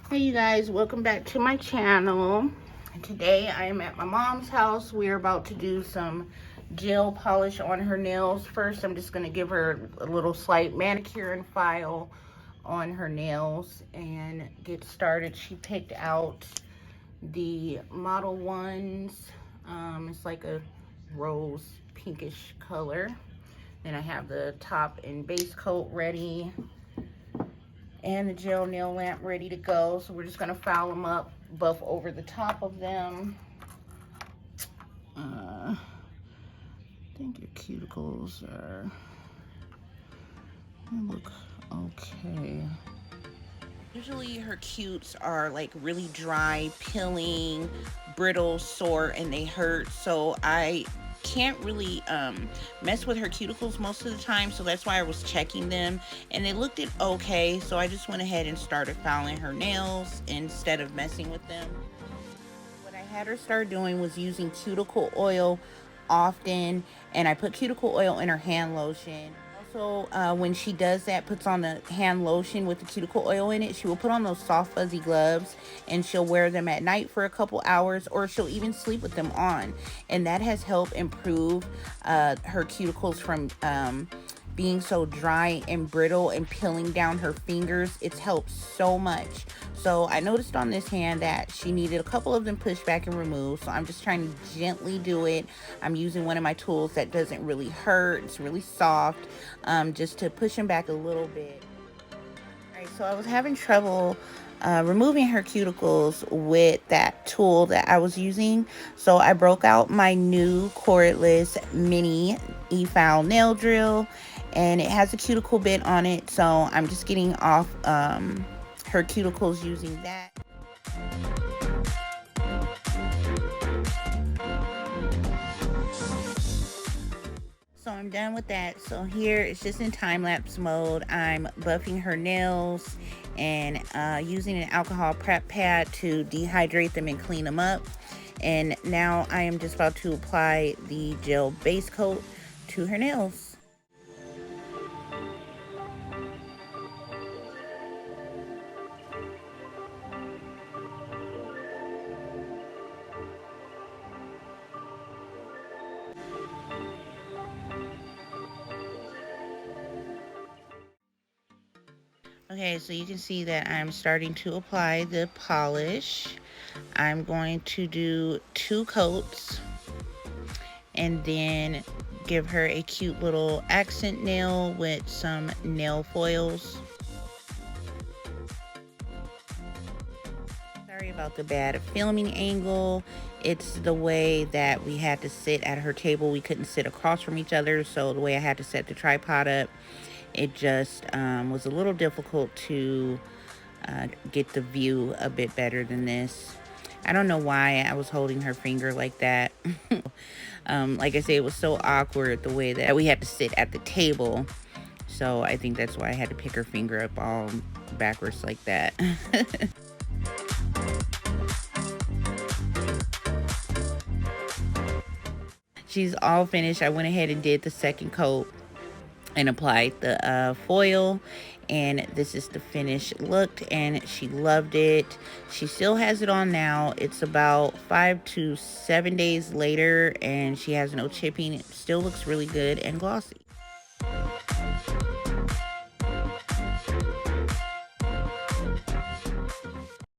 Hey you guys, welcome back to my channel. Today I am at my mom's house. We're about to do some gel polish on her nails. First, I'm just going to give her a little slight manicure and file on her nails and get started. She picked out the Model 1s. It's like a rose pinkish color. Then I have the top and base coat ready, and the gel nail lamp ready to go. So we're just gonna file them up, buff over the top of them. I think your cuticles look okay. Usually her cutes are like really dry, peeling, brittle, sore, and they hurt. So I can't really mess with her cuticles most of the time, so that's why I was checking them, and they looked okay. So I just went ahead and started filing her nails instead of messing with them. What I had her start doing was using cuticle oil often, and I put cuticle oil in her hand lotion. Also, when she does that, puts on the hand lotion with the cuticle oil in it, she will put on those soft fuzzy gloves, and she'll wear them at night for a couple hours, or she'll even sleep with them on, and that has helped improve her cuticles from being so dry and brittle and peeling down her fingers. It's helped so much. So I noticed on this hand that she needed a couple of them pushed back and removed. So I'm just trying to gently do it. I'm using one of my tools that doesn't really hurt. It's really soft, just to push them back a little bit. All right, so I was having trouble removing her cuticles with that tool that I was using. So I broke out my new cordless mini e-file nail drill, and it has a cuticle bit on it. So I'm just getting off her cuticles using that. So I'm done with that. So here it's just in time-lapse mode. I'm buffing her nails and using an alcohol prep pad to dehydrate them and clean them up. And now I am just about to apply the gel base coat to her nails. Okay, so you can see that I'm starting to apply the polish. I'm going to do 2 coats and then give her a cute little accent nail with some nail foils. Sorry about the bad filming angle. It's the way that we had to sit at her table. We couldn't sit across from each other, so the way I had to set the tripod up, it just was a little difficult to get the view a bit better than this. I don't know why I was holding her finger like that. Like I say, it was so awkward the way that we had to sit at the table. So I think that's why I had to pick her finger up all backwards like that. She's all finished. I went ahead and did the second coat and applied the foil, and this is the finished look, and she loved it. She still has it on now. It's about 5 to 7 days later, and she has no chipping. It still looks really good and glossy.